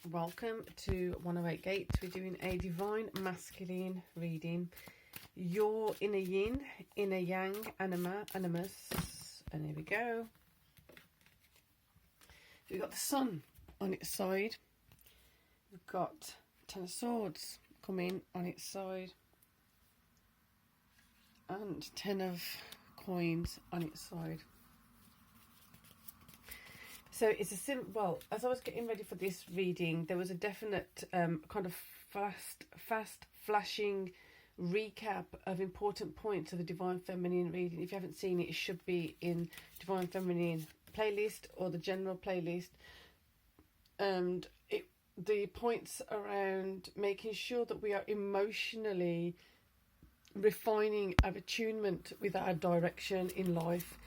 Welcome to 108 Gates. We're doing a divine masculine reading. You're in a yin, in a yang, animus. And here we go. We've got the sun on its side. We've got Ten of Swords coming on its side. And Ten of Coins on its side. So it's a well, as I was getting ready for this reading, there was a definite kind of fast flashing recap of important points of the Divine Feminine reading. If you haven't seen it, it should be in Divine Feminine playlist or the general playlist. And the points around making sure that we are emotionally refining our attunement with our direction in life.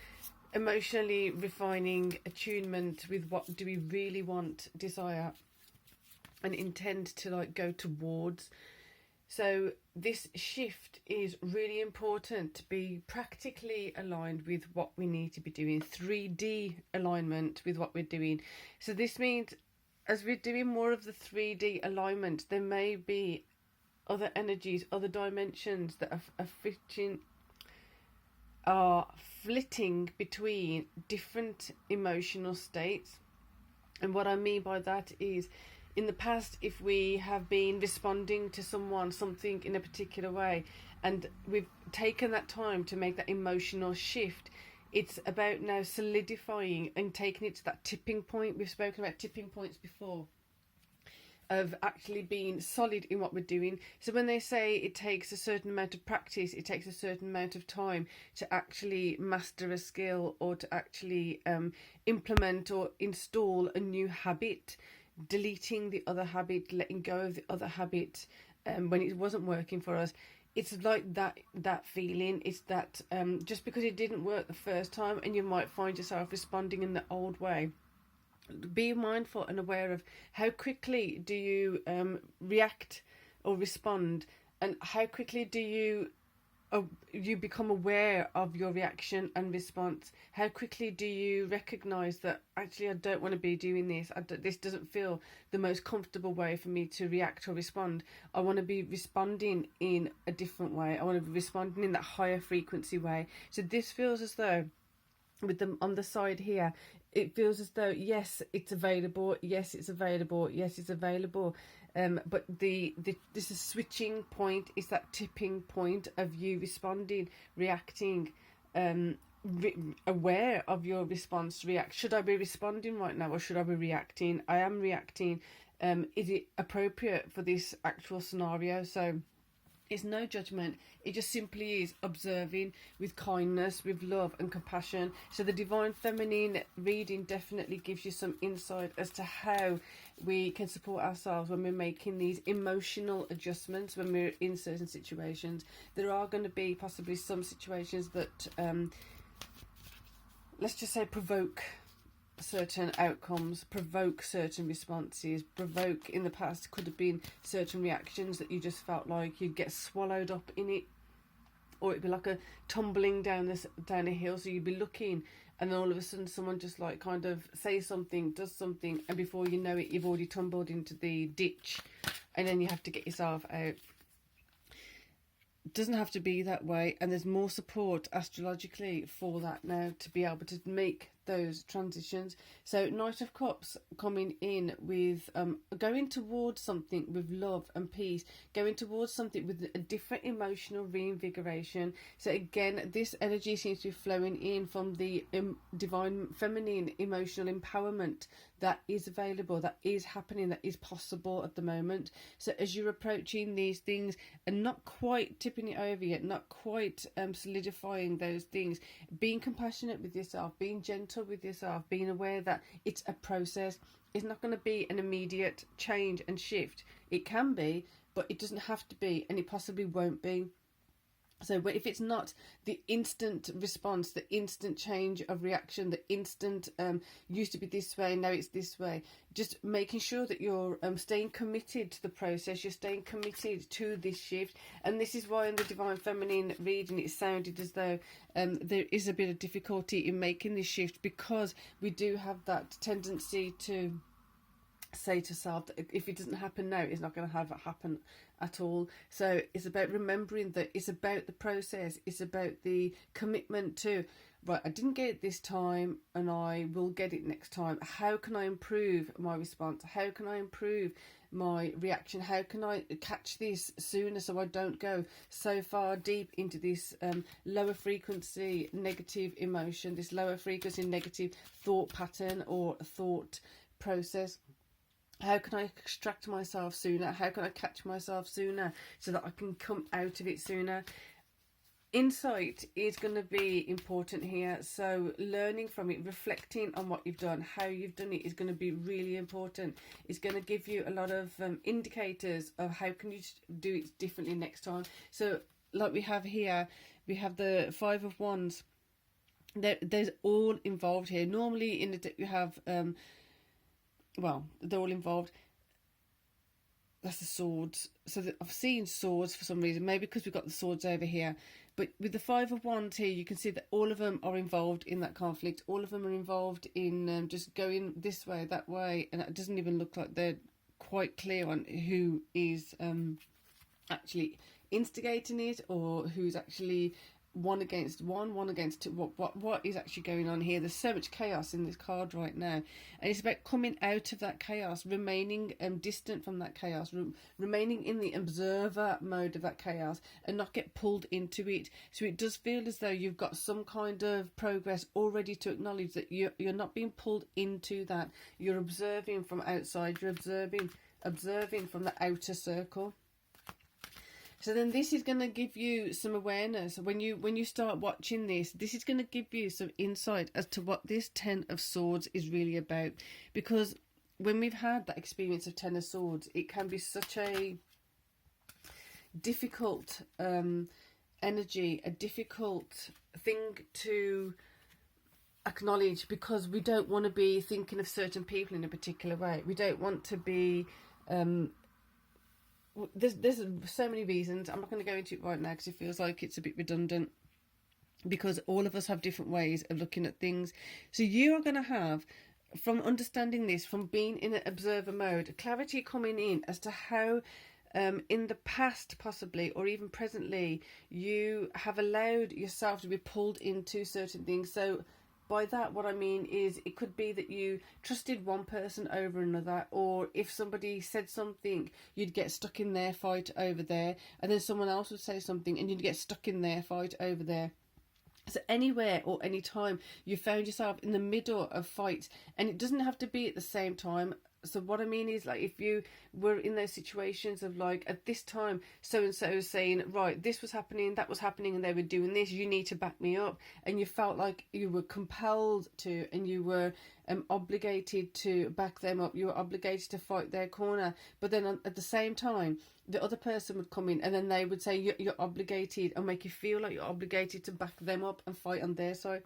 Emotionally refining attunement with what do we really want, desire, and intend to go towards. So this shift is really important to be practically aligned with what we need to be doing, 3D alignment with what we're doing. So this means as we're doing more of the 3D alignment, there may be other energies, other dimensions that are flitting between different emotional states. And what I mean by that is, in the past, if we have been responding to something in a particular way, and we've taken that time to make that emotional shift, it's about now solidifying and taking it to that tipping point. We've spoken about tipping points before, of actually being solid in what we're doing. So when they say it takes a certain amount of practice, it takes a certain amount of time to actually master a skill or to actually implement or install a new habit, deleting the other habit, letting go of the other habit when it wasn't working for us. It's like that feeling. It's that just because it didn't work the first time and you might find yourself responding in the old way, be mindful and aware of how quickly do you react or respond, and how quickly do you become aware of your reaction and response. How quickly do you recognize that actually I don't want to be doing this, this doesn't feel the most comfortable way for me to react or respond. I want to be responding in a different way. I want to be responding in that higher frequency way. So this feels as though, with them on the side here, it feels as though yes, it's available, yes, it's available, yes, it's available. But this is switching point, is that tipping point of you responding, reacting, aware of your response. Should I be responding right now, or should I be reacting? I am reacting. Is it appropriate for this actual scenario? So it's no judgment. It just simply is observing with kindness, with love and compassion. So the Divine Feminine reading definitely gives you some insight as to how we can support ourselves when we're making these emotional adjustments, when we're in certain situations. There are going to be possibly some situations that, let's just say, provoke certain outcomes, provoke certain responses, provoke, in the past could have been certain reactions that you just felt like you'd get swallowed up in it, or it'd be like a tumbling down a hill. So you'd be looking, and then all of a sudden someone just kind of says something, does something, and before you know it, you've already tumbled into the ditch, and then you have to get yourself out. It doesn't have to be that way, and there's more support astrologically for that now, to be able to make those transitions. So Knight of Cups coming in with going towards something with love and peace, going towards something with a different emotional reinvigoration. So again, this energy seems to be flowing in from the Divine Feminine emotional empowerment that is available, that is happening, that is possible at the moment. So as you're approaching these things and not quite tipping it over yet, not quite solidifying those things, being compassionate with yourself, being gentle with yourself, being aware that it's a process. It's not going to be an immediate change and shift. It can be, but it doesn't have to be, and it possibly won't be. So if it's not the instant response, the instant change of reaction, the instant used to be this way, now it's this way, just making sure that you're staying committed to the process, you're staying committed to this shift. And this is why in the Divine Feminine reading it sounded as though there is a bit of difficulty in making this shift, because we do have that tendency to say to self that if it doesn't happen now, it's not going to have it happen at all. So it's about remembering that it's about the process, it's about the commitment to, right, I didn't get it this time and I will get it next time. How can I improve my response? How can I improve my reaction? How can I catch this sooner so I don't go so far deep into this lower frequency negative emotion, this lower frequency negative thought pattern or thought process? How can I extract myself sooner? How can I catch myself sooner so that I can come out of it sooner? Insight is going to be important here. So learning from it, reflecting on what you've done, how you've done it is going to be really important. It's going to give you a lot of indicators of how can you do it differently next time. So like we have here, we have the Five of Wands. There's all involved here. Normally in the deck you have well, they're all involved. That's the swords. So I've seen swords for some reason, maybe because we've got the swords over here. But with the Five of Wands here, you can see that all of them are involved in that conflict. All of them are involved in just going this way, that way. And it doesn't even look like they're quite clear on who is actually instigating it, or who's actually one against two. What is actually going on here? There's so much chaos in this card right now, and it's about coming out of that chaos, remaining distant from that chaos, remaining in the observer mode of that chaos and not get pulled into it. So it does feel as though you've got some kind of progress already to acknowledge that you're not being pulled into that. You're observing from outside, you're observing from the outer circle. So then this is going to give you some awareness. When you start watching this is going to give you some insight as to what this Ten of Swords is really about. Because when we've had that experience of Ten of Swords, it can be such a difficult energy, a difficult thing to acknowledge, because we don't want to be thinking of certain people in a particular way. We don't want to be... There's so many reasons. I'm not going to go into it right now because it feels like it's a bit redundant, because all of us have different ways of looking at things. So you are going to have, from understanding this, from being in an observer mode, clarity coming in as to how in the past possibly, or even presently, you have allowed yourself to be pulled into certain things. So by that, what I mean is, it could be that you trusted one person over another, or if somebody said something, you'd get stuck in their fight over there, and then someone else would say something and you'd get stuck in their fight over there. So anywhere or any time you found yourself in the middle of fights, and it doesn't have to be at the same time. So what I mean is, like, if you were in those situations of, like, at this time so-and-so is saying, right, this was happening, that was happening, and they were doing this, you need to back me up, and you felt like you were compelled to, and you were obligated to back them up, you were obligated to fight their corner, but then at the same time the other person would come in and then they would say you're obligated, and make you feel like you're obligated to back them up and fight on their side.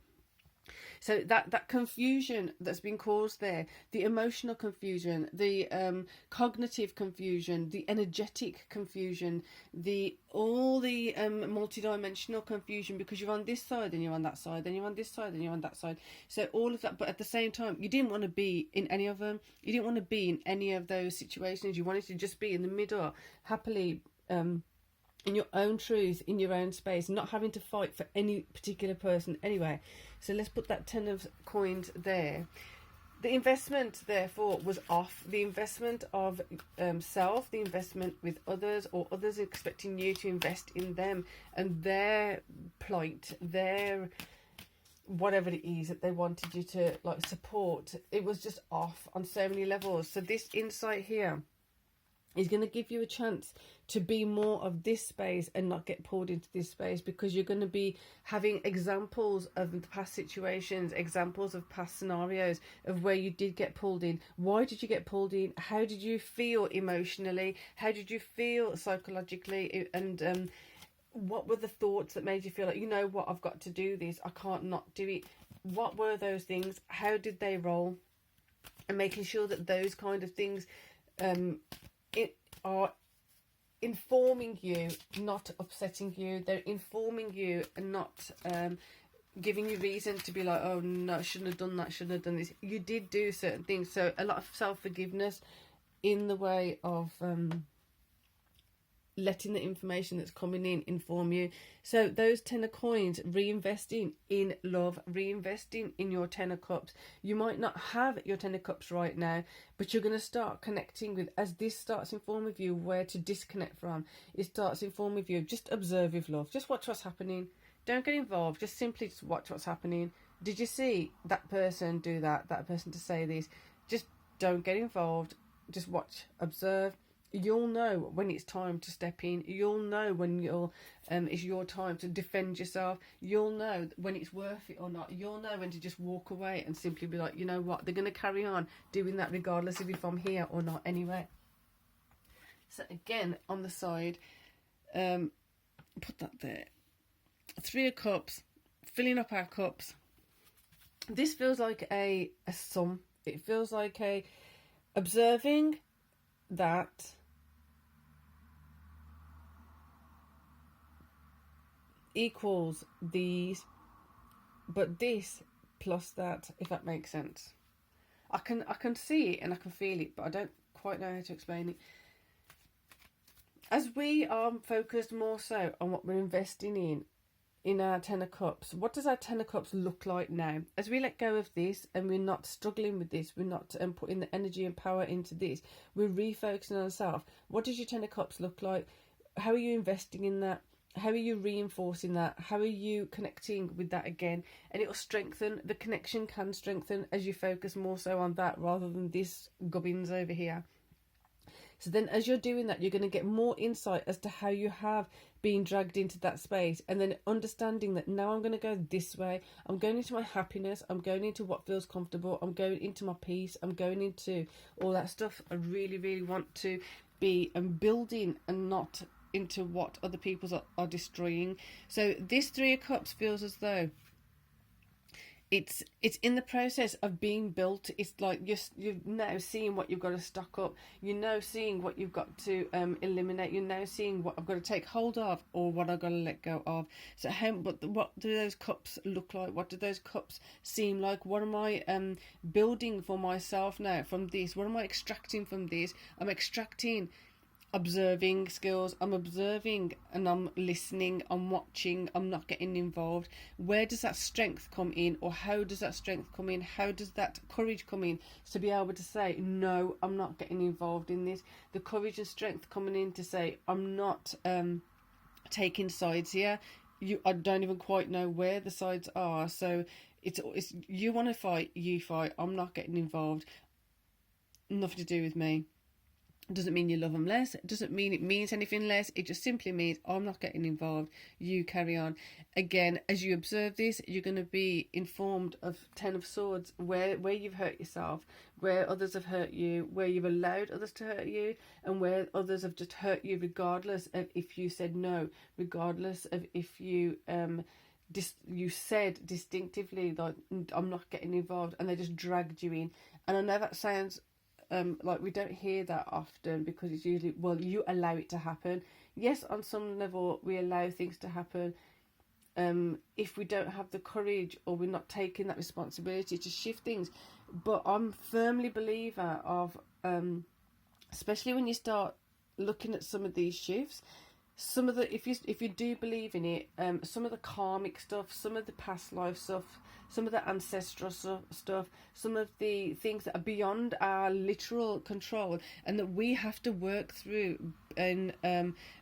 So that confusion that's been caused there, the emotional confusion, the cognitive confusion, the energetic confusion, all the multidimensional confusion, because you're on this side and you're on that side, then you're on this side and you're on that side. So all of that, but at the same time, you didn't want to be in any of them. You didn't want to be in any of those situations. You wanted to just be in the middle, happily, in your own truth, in your own space, not having to fight for any particular person anyway. So let's put that 10 of coins there. The investment, therefore, was off. The investment of self, the investment with others, or others expecting you to invest in them and their plight, their whatever it is that they wanted you to, like, support. It was just off on so many levels. So this insight here is going to give you a chance to be more of this space and not get pulled into this space, because you're going to be having examples of the past situations, examples of past scenarios of where you did get pulled in. Why did you get pulled in? How did you feel emotionally? How did you feel psychologically? And what were the thoughts that made you feel like, you know what, I've got to do this, I can't not do it? What were those things? How did they roll? And making sure that those kind of things are informing you, not upsetting you. They're informing you and not giving you reason to be like, oh no, I shouldn't have done that, shouldn't have done this. You did do certain things. So a lot of self-forgiveness in the way of letting the information that's coming in inform you. So those 10 of coins, reinvesting in love, reinvesting in your 10 of cups. You might not have your 10 of cups right now, but you're going to start connecting with, as this starts informing you where to disconnect from, it starts informing you, just observe with love. Just watch what's happening. Don't get involved. Just simply just watch what's happening. Did you see that person do that person to say this? Just don't get involved. Just watch, observe. You'll know when it's time to step in. You'll know when it's your time to defend yourself. You'll know when it's worth it or not. You'll know when to just walk away and simply be like, you know what, they're going to carry on doing that regardless of if I'm here or not anyway. So again, on the side, put that there. 3 of Cups, filling up our cups. This feels like a sum. It feels like a observing that equals these, but this plus that, if that makes sense. I can see it and I can feel it, but I don't quite know how to explain it. As we are focused more so on what we're investing in our 10 of Cups, what does our 10 of Cups look like now? As we let go of this and we're not struggling with this, we're not putting the energy and power into this, we're refocusing on ourselves. What does your 10 of Cups look like? How are you investing in that? How are you reinforcing that? How are you connecting with that again? And it will strengthen. The connection can strengthen as you focus more so on that rather than this gubbins over here. So then as you're doing that, you're going to get more insight as to how you have been dragged into that space, and then understanding that now I'm going to go this way. I'm going into my happiness. I'm going into what feels comfortable. I'm going into my peace. I'm going into all that stuff I really, really want to be building, and not into what other people are destroying. So this 3 of Cups feels as though it's in the process of being built. It's like you're now seeing what you've got to stock up. You're now seeing what you've got to eliminate. You're now seeing what I've got to take hold of or what I've got to let go of. So what do those cups look like? What do those cups seem like? What am I building for myself now from this? What am I extracting from this? I'm extracting observing skills. I'm observing and I'm listening, I'm watching, I'm not getting involved. Where does that strength come in, or how does that strength come in? How does that courage come in to be able to say, no, I'm not getting involved in this? The courage and strength coming in to say, I'm not taking sides here. I don't even quite know where the sides are. So it's you want to fight, you fight. I'm not getting involved. Nothing to do with me. Doesn't mean you love them less. It doesn't mean it means anything less. It just simply means I'm not getting involved. You carry on. Again, as you observe this, you're going to be informed of 10 of Swords, where you've hurt yourself, where others have hurt you, where you've allowed others to hurt you, and where others have just hurt you regardless of if you said no, regardless of if you you said distinctively like, I'm not getting involved, and they just dragged you in. And I know that sounds like we don't hear that often, because it's usually, well, you allow it to happen. Yes, on some level we allow things to happen. If we don't have the courage, or we're not taking that responsibility to shift things. But I'm firmly believer of, especially when you start looking at some of these shifts, some of the, if you do believe in it, some of the karmic stuff, some of the past life stuff, some of the ancestral stuff, some of the things that are beyond our literal control, and that we have to work through, and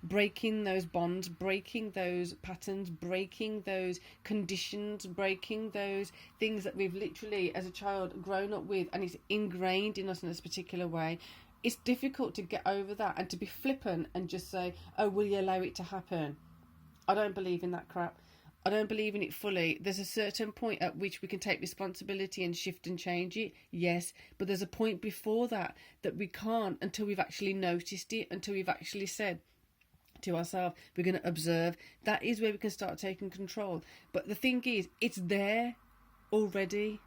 breaking those bonds, breaking those patterns, breaking those conditions, breaking those things that we've literally as a child grown up with, and it's ingrained in us in this particular way. It's difficult to get over that and to be flippant and just say, oh, will you allow it to happen? I don't believe in that crap. I don't believe in it fully. There's a certain point at which we can take responsibility and shift and change it, yes, but there's a point before that we can't, until we've actually noticed it, until we've actually said to ourselves, we're going to observe. That is where we can start taking control. But the thing is, it's there already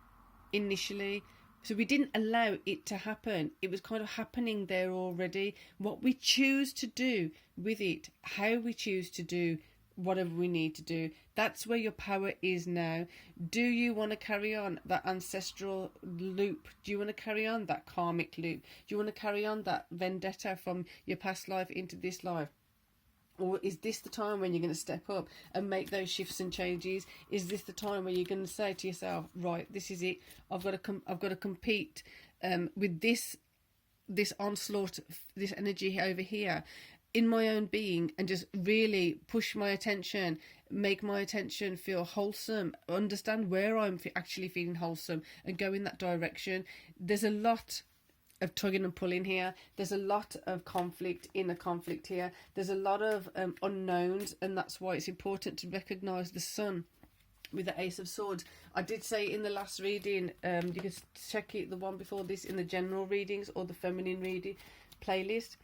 initially. So we didn't allow it to happen. It was kind of happening there already. What we choose to do with it, how we choose to do whatever we need to do. That's where your power is now. Do you want to carry on that ancestral loop? Do you want to carry on that karmic loop? Do you want to carry on that vendetta from your past life into this life? Or is this the time when you're going to step up and make those shifts and changes? Is this the time where you're going to say to yourself, right, this is it. I've got to compete with this onslaught, this energy over here in my own being, and just really push my attention, make my attention feel wholesome, understand where I'm actually feeling wholesome, and go in that direction. There's a lot of tugging and pulling here. There's a lot of inner conflict here. There's a lot of unknowns, and that's why it's important to recognise the sun with the Ace of Swords. I did say in the last reading, you can check it, the one before this, in the general readings or the feminine reading playlist.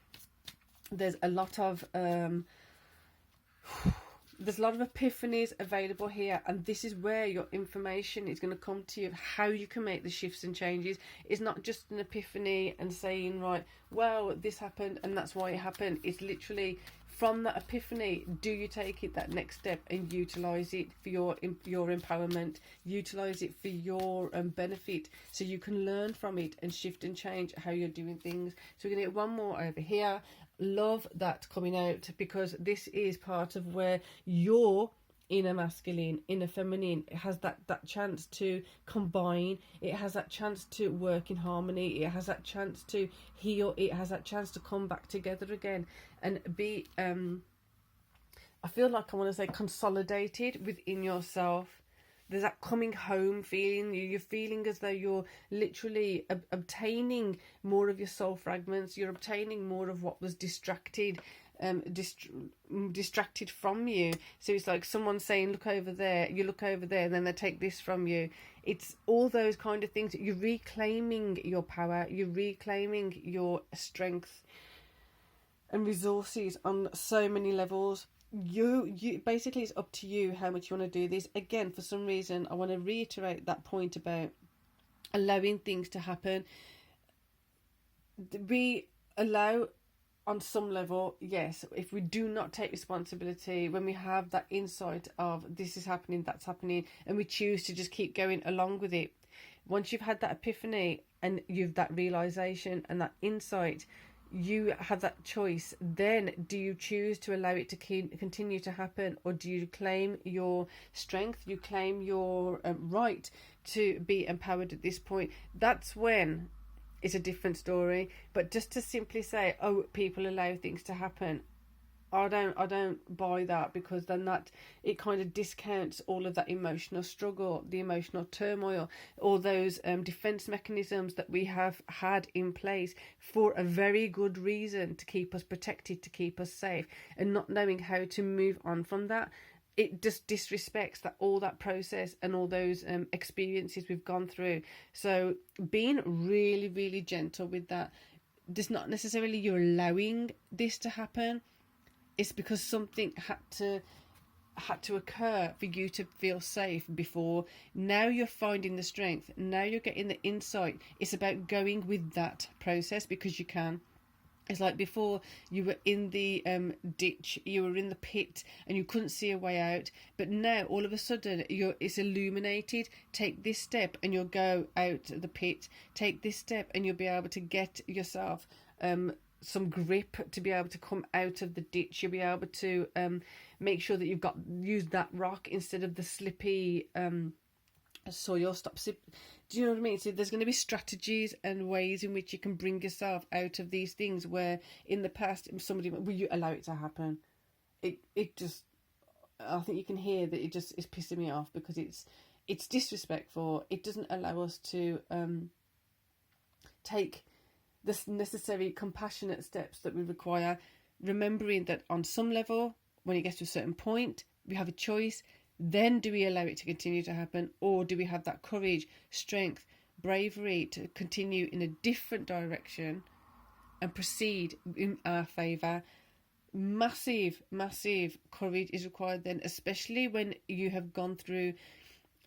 There's a lot of epiphanies available here, and this is where your information is going to come to you, how you can make the shifts and changes. It's not just an epiphany and saying, right, well, this happened and that's why it happened. It's literally from that epiphany, do you take it that next step and utilize it for your empowerment, utilize it for your benefit, so you can learn from it and shift and change how you're doing things. So we're going to get one more over here. Love that coming out, because this is part of where your inner masculine, inner feminine, it has that chance to combine. It has that chance to work in harmony. It has that chance to heal. It has that chance to come back together again and be I feel like I want to say consolidated within yourself. There's that coming home feeling. You're feeling as though you're literally obtaining more of your soul fragments. You're obtaining more of what was distracted from you. So it's like someone saying, look over there, you look over there, and then they take this from you. It's all those kind of things. You're reclaiming your power. You're reclaiming your strength and resources on so many levels. You basically, it's up to you how much you want to do this. Again, for some reason, I want to reiterate that point about allowing things to happen. We allow on some level, yes. If we do not take responsibility, when we have that insight of this is happening, that's happening, and we choose to just keep going along with it, once you've had that epiphany and you've that realization and that insight, you have that choice. Then do you choose to allow it to continue to happen, or do you claim your strength, you claim your right to be empowered at this point? That's when it's a different story. But just to simply say, oh, people allow things to happen, I don't buy that, because then that it kind of discounts all of that emotional struggle, the emotional turmoil, all those defense mechanisms that we have had in place for a very good reason, to keep us protected, to keep us safe, and not knowing how to move on from that. It just disrespects all that process and all those experiences we've gone through. So being really, really gentle with that does not necessarily you're allowing this to happen. It's because something had to occur for you to feel safe before. Now you're finding the strength. Now you're getting the insight. It's about going with that process because you can. It's like before, you were in the ditch, you were in the pit, and you couldn't see a way out. But now, all of a sudden, it's illuminated. Take this step, and you'll go out the pit. Take this step, and you'll be able to get yourself some grip to be able to come out of the ditch. You'll be able to make sure that use that rock instead of the slippy soil. Do you know what I mean? So there's going to be strategies and ways in which you can bring yourself out of these things where in the past somebody, will you allow it to happen? It just, I think you can hear that it just is pissing me off, because it's disrespectful. It doesn't allow us to take the necessary compassionate steps that we require, remembering that on some level, when it gets to a certain point, we have a choice. Then do we allow it to continue to happen, or do we have that courage, strength, bravery to continue in a different direction and proceed in our favour? Massive courage is required then, especially when you have gone through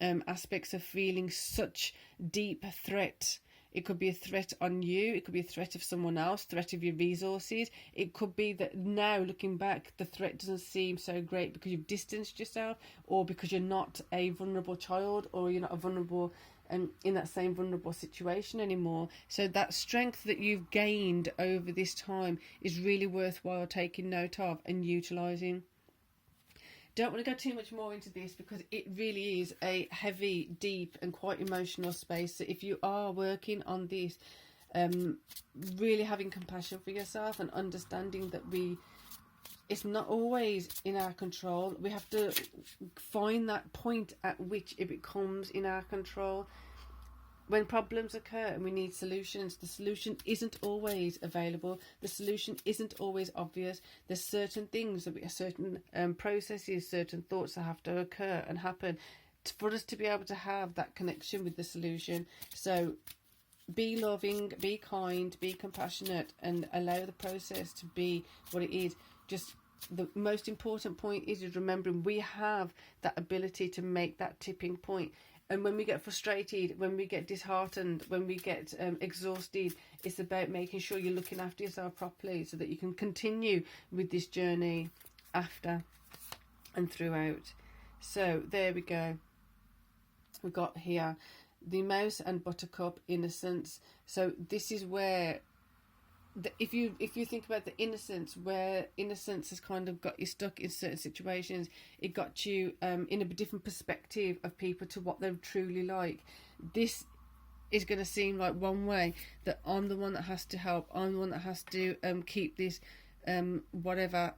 aspects of feeling such deep threat It could be a threat on you. It could be a threat of someone else, threat of your resources. It could be that now, looking back, the threat doesn't seem so great because you've distanced yourself, or because you're not a vulnerable child, or you're not a vulnerable in that same vulnerable situation anymore. So that strength that you've gained over this time is really worthwhile taking note of and utilising. Don't want to go too much more into this because it really is a heavy, deep and quite emotional space. So if you are working on this, really having compassion for yourself and understanding that it's not always in our control. We have to find that point at which it becomes in our control. When problems occur and we need solutions, the solution isn't always available. The solution isn't always obvious. There's certain things, certain processes, certain thoughts that have to occur and happen for us to be able to have that connection with the solution. So be loving, be kind, be compassionate, and allow the process to be what it is. Just the most important point is remembering we have that ability to make that tipping point. And when we get frustrated, when we get disheartened, when we get exhausted, it's about making sure you're looking after yourself properly so that you can continue with this journey after and throughout. So there we go. We've got here the Mouse and Buttercup, innocence. So this is where if you think about the innocence, where innocence has kind of got you stuck in certain situations, it got you in a different perspective of people to what they're truly like. This is going to seem like one way, that I'm the one that has to help, I'm the one that has to keep this whatever.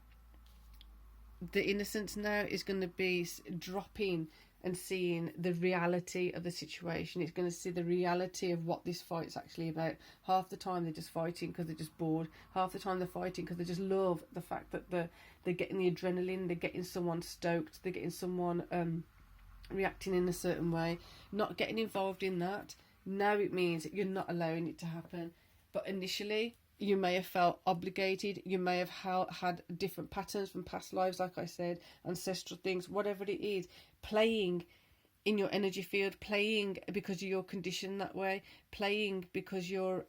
The innocence now is going to be dropping and seeing the reality of the situation. It's going to see the reality of what this fight's actually about. Half the time they're just fighting because they're just bored. Half the time they're fighting because they just love the fact that they're getting the adrenaline, they're getting someone stoked, they're getting someone reacting in a certain way. Not getting involved in that, now it means you're not allowing it to happen. But initially, you may have felt obligated, you may have had different patterns from past lives, like I said, ancestral things, whatever it is, playing in your energy field, playing because you're conditioned that way, playing because you're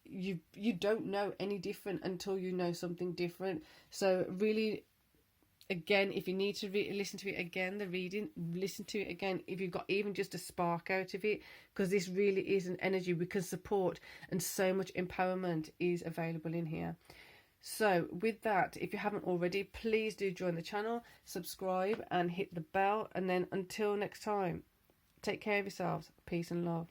you don't know any different until you know something different. So really, again, if you need to listen to it again, the reading, listen to it again if you've got even just a spark out of it, because this really is an energy we can support, and so much empowerment is available in here. So with that, if you haven't already, please do join the channel, subscribe and hit the bell, and then until next time, take care of yourselves. Peace and love.